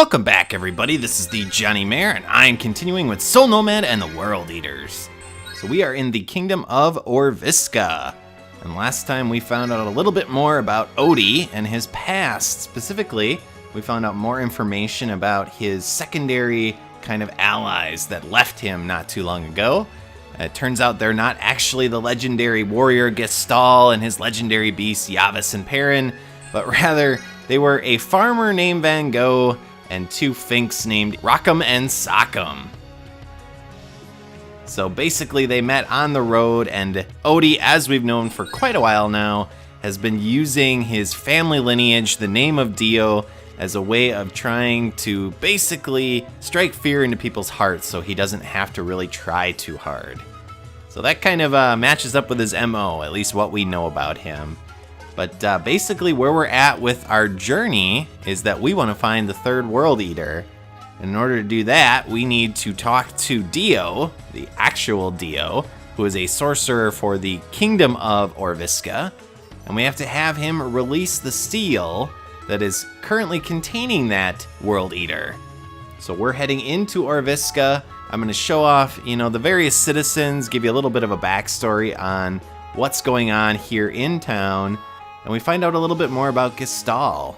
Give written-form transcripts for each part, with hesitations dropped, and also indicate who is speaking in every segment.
Speaker 1: Welcome back, everybody. This is the thejonnymar, and I'm continuing with Soul Nomad and the World Eaters. So we are in the kingdom of Orviska, and last time we found out a little bit more about Odie and his past. Specifically, we found out more information about his secondary kind of allies that left him not too long ago. It turns out they're not actually the legendary warrior Gestal and his legendary beasts Yavis and Perrin, but rather they were a farmer named Van Gogh and two finks named Rockham and Sockham. So basically they met on the road, and Odie, as we've known for quite a while now, has been using his family lineage, the name of Dio, as a way of trying to basically strike fear into people's hearts so he doesn't have to really try too hard. So that kind of matches up with his MO, at least what we know about him. But basically where we're at with our journey is that we want to find the third World Eater. And in order to do that, we need to talk to Dio, the actual Dio, who is a sorcerer for the kingdom of Orviska. And we have to have him release the seal that is currently containing that World Eater. So we're heading into Orviska. I'm going to show off, the various citizens, give you a little bit of a backstory on what's going on here in town. And we find out a little bit more about Gestal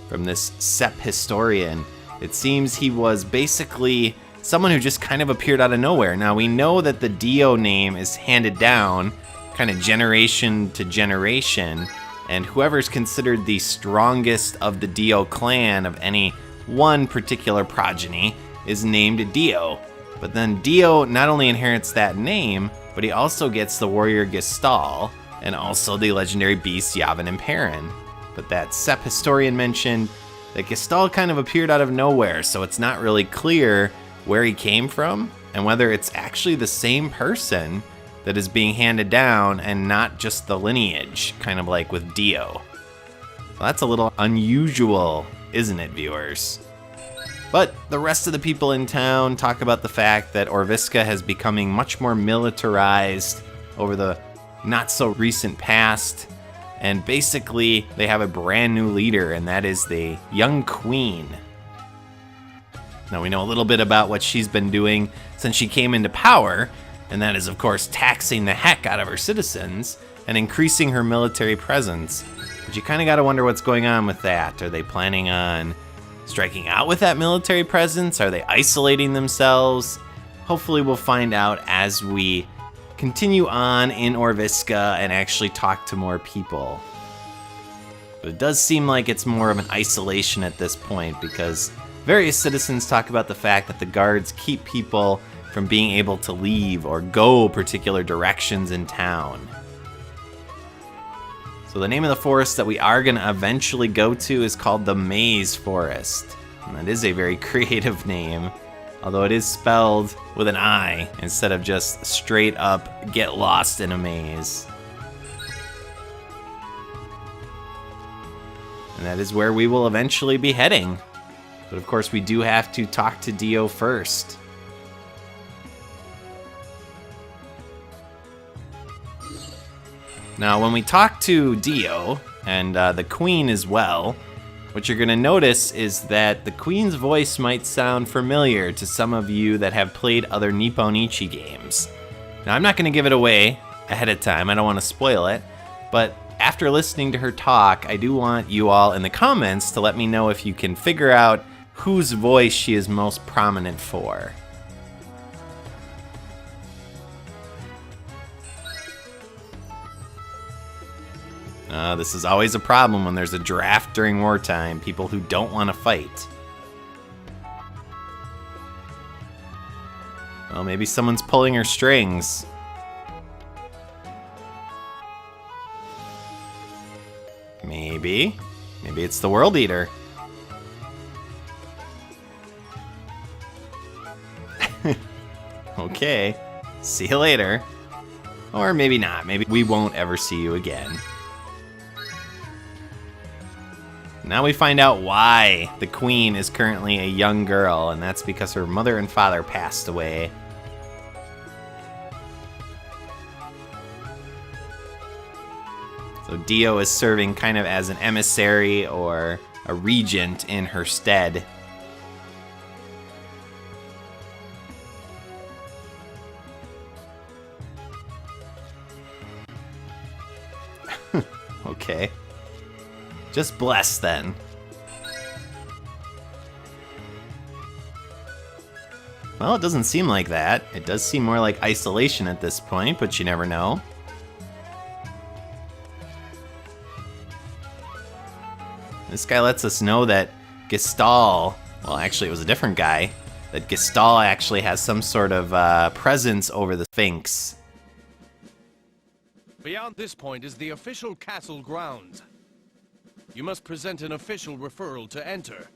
Speaker 1: from this Sep historian. It seems he was basically someone who just kind of appeared out of nowhere. Now we know that the Dio name is handed down kind of generation to generation, and whoever's considered the strongest of the Dio clan of any one particular progeny is named Dio. But then Dio not only inherits that name, but he also gets the warrior Gestal, and also the legendary beasts Yavin and Perrin. But that Sep historian mentioned that Gestal kind of appeared out of nowhere, so it's not really clear where he came from and whether it's actually the same person that is being handed down and not just the lineage, kind of like with Dio. So that's a little unusual, isn't it, viewers? But the rest of the people in town talk about the fact that Orviska has becoming much more militarized over the not so recent past, and basically they have a brand new leader, and that is the young queen. Now we know a little bit about what she's been doing since she came into power, and that is of course taxing the heck out of her citizens and increasing her military presence. But you kind of got to wonder what's going on with that. Are they planning on striking out with that military presence? Are they isolating themselves? Hopefully we'll find out as we continue on in Orviska and actually talk to more people. But it does seem like it's more of an isolation at this point, because various citizens talk about the fact that the guards keep people from being able to leave or go particular directions in town. So the name of the forest that we are going to eventually go to is called the Maize Forest. And that is a very creative name, although it is spelled with an I instead of just straight up get lost in a maze. And that is where we will eventually be heading. But of course we do have to talk to Dio first. Now when we talk to Dio, and the Queen as well, what you're going to notice is that the Queen's voice might sound familiar to some of you that have played other Nipponichi games. Now, I'm not going to give it away ahead of time. I don't want to spoil it. But after listening to her talk, I do want you all in the comments to let me know if you can figure out whose voice she is most prominent for. This is always a problem when there's a draft during wartime. People who don't want to fight. Well, maybe someone's pulling her strings. Maybe. Maybe it's the World Eater. Okay. See you later. Or maybe not. Maybe we won't ever see you again. Now we find out why the Queen is currently a young girl, and that's because her mother and father passed away. So Dio is serving kind of as an emissary or a regent in her stead. Okay. Just bless then. Well, it doesn't seem like that. It does seem more like isolation at this point, but you never know. This guy lets us know that Gestal, well, actually it was a different guy, that Gestal actually has some sort of presence over the Sphinx.
Speaker 2: Beyond this point is the official castle grounds. You must present an official referral to enter.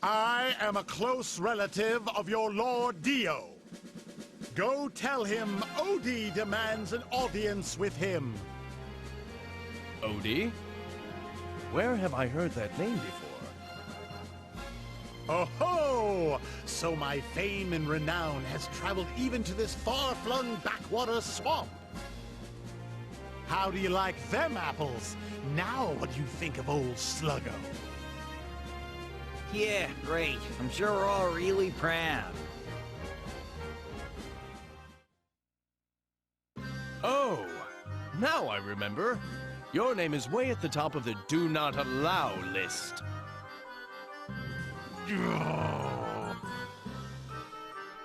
Speaker 3: I am a close relative of your Lord Dio. Go tell him Odie demands an audience with him.
Speaker 2: Odie? Where have I heard that name before?
Speaker 3: Oh ho! So my fame and renown has traveled even to this far-flung backwater swamp. How do you like them apples? Now what do you think of old Sluggo?
Speaker 4: Yeah, great. I'm sure we're all really proud.
Speaker 2: Oh, now I remember. Your name is way at the top of the Do Not Allow list.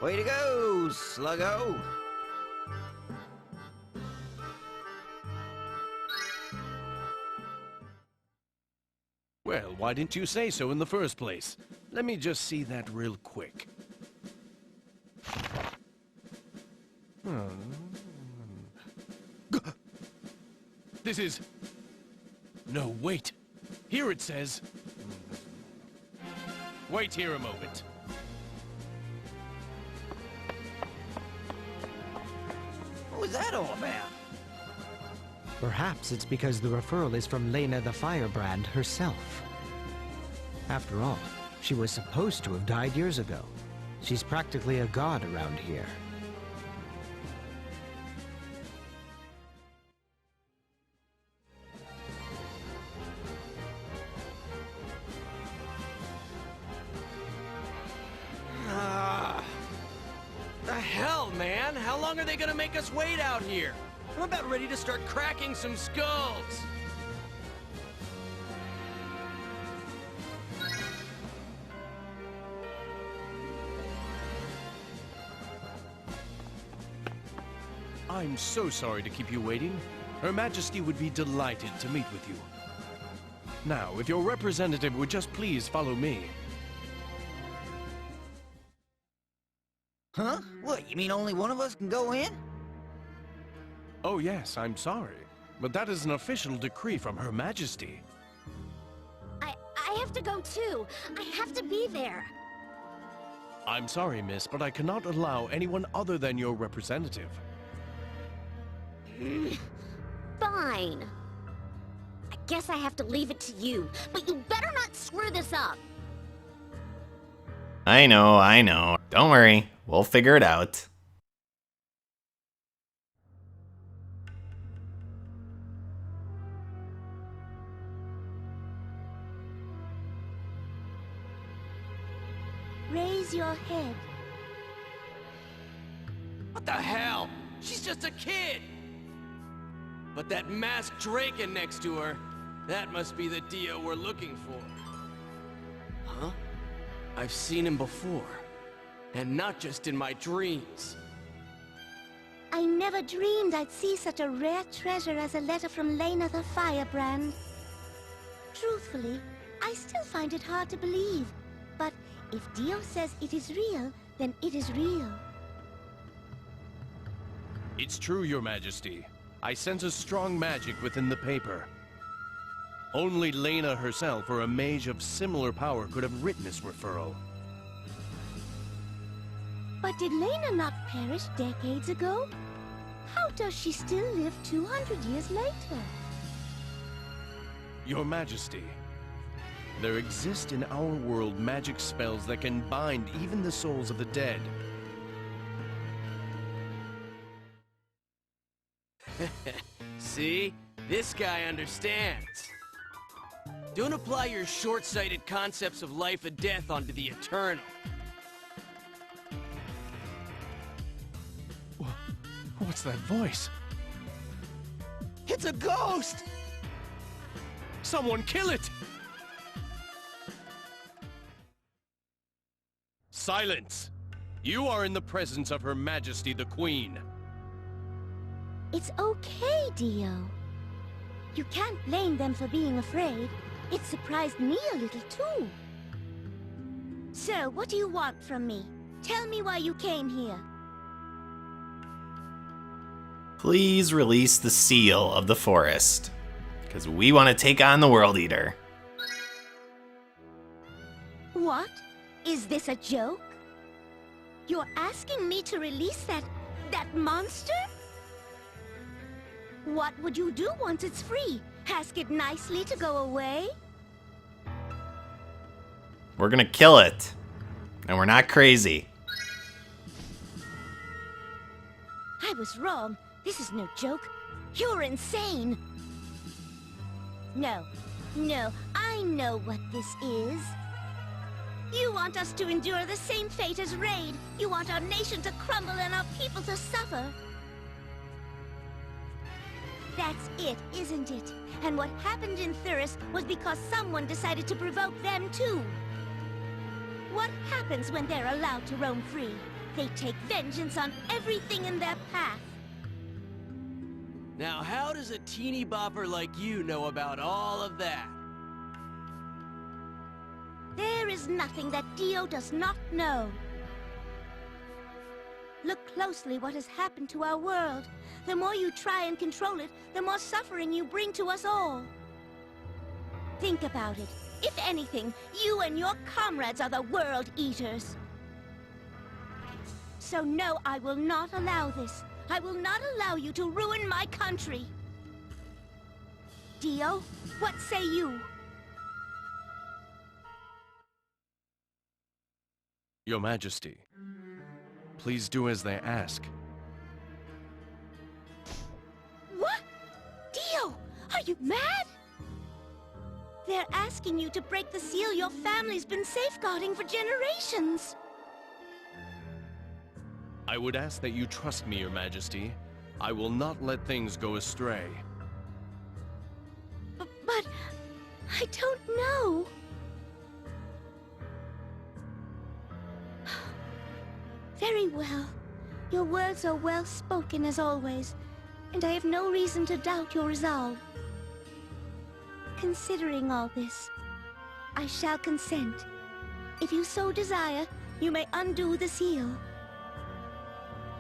Speaker 4: Way to go, Sluggo!
Speaker 2: Well, why didn't you say so in the first place? Let me just see that real quick. This is... No, wait. Here it says... Wait here a moment.
Speaker 4: What was that all about?
Speaker 5: Perhaps it's because the referral is from Lena the Firebrand herself. After all, she was supposed to have died years ago. She's practically a god around here.
Speaker 2: The hell, man? How long are they gonna make us wait out here? I'm about ready to start cracking some skulls. I'm so sorry to keep you waiting. Her Majesty would be delighted to meet with you. Now, if your representative would just please follow me.
Speaker 4: Huh? What, you mean only one of us can go in?
Speaker 2: Oh yes, I'm sorry. But that is an official decree from Her Majesty.
Speaker 6: I have to go too. I have to be there.
Speaker 2: I'm sorry, miss, but I cannot allow anyone other than your representative.
Speaker 6: Fine. I guess I have to leave it to you, but you better not screw this up.
Speaker 1: I know. Don't worry. We'll figure it out.
Speaker 6: Raise your head.
Speaker 2: What the hell? She's just a kid! But that masked draken next to her, that must be the Dio we're looking for. Huh? I've seen him before. And not just in my dreams.
Speaker 6: I never dreamed I'd see such a rare treasure as a letter from Lena the Firebrand. Truthfully, I still find it hard to believe. But if Dio says it is real, then it is real.
Speaker 2: It's true, Your Majesty. I sense a strong magic within the paper. Only Lena herself or a mage of similar power could have written this referral.
Speaker 6: But did Lena not perish decades ago? How does she still live 200 years later?
Speaker 2: Your Majesty, there exist in our world magic spells that can bind even the souls of the dead.
Speaker 7: See? This guy understands. Don't apply your short-sighted concepts of life and death onto the eternal.
Speaker 2: What's that voice? It's a ghost! Someone kill it! Silence! You are in the presence of Her Majesty the Queen.
Speaker 6: It's okay, Dio. You can't blame them for being afraid. It surprised me a little too. So, what do you want from me? Tell me why you came here.
Speaker 1: Please release the seal of the forest, because we want to take on the World Eater.
Speaker 6: What? Is this a joke? You're asking me to release that monster? What would you do once it's free? Ask it nicely to go away?
Speaker 1: We're gonna kill it, and we're not crazy.
Speaker 6: I was wrong. This is no joke. You're insane. No, I know what this is. You want us to endure the same fate as Raid. You want our nation to crumble and our people to suffer. That's it, isn't it? And what happened in Thuris was because someone decided to provoke them too. What happens when they're allowed to roam free? They take vengeance on everything in their path.
Speaker 2: Now, how does a teeny bopper like you know about all of that?
Speaker 6: There is nothing that Dio does not know. Look closely what has happened to our world. The more you try and control it, the more suffering you bring to us all. Think about it. If anything, you and your comrades are the World Eaters. So no, I will not allow this. I will not allow you to ruin my country. Dio, what say you?
Speaker 2: Your Majesty, please do as they ask.
Speaker 6: What? Dio, are you mad? They're asking you to break the seal your family's been safeguarding for generations.
Speaker 2: I would ask that you trust me, Your Majesty. I will not let things go astray.
Speaker 6: But I don't know. Very well. Your words are well spoken as always, and I have no reason to doubt your resolve. Considering all this, I shall consent. If you so desire, you may undo the seal.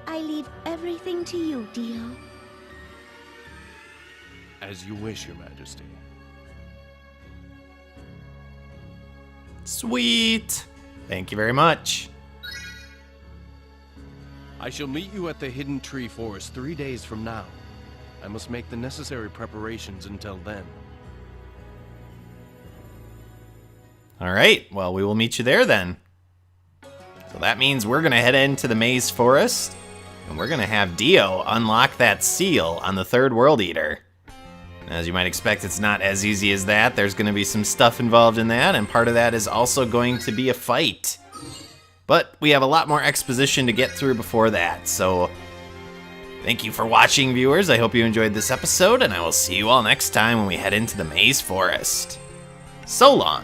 Speaker 6: I leave everything to you, Dio.
Speaker 2: As you wish, Your Majesty.
Speaker 1: Sweet. Thank you very much.
Speaker 2: I shall meet you at the Hidden Tree Forest 3 days from now. I must make the necessary preparations until then.
Speaker 1: All right, well, we will meet you there then. So that means we're gonna head into the Maize Forest, and we're gonna have Dio unlock that seal on the third World Eater. And as you might expect, it's not as easy as that. There's gonna be some stuff involved in that, and part of that is also going to be a fight. But we have a lot more exposition to get through before that, so thank you for watching, viewers. I hope you enjoyed this episode, and I will see you all next time when we head into the Maize Forest. So long.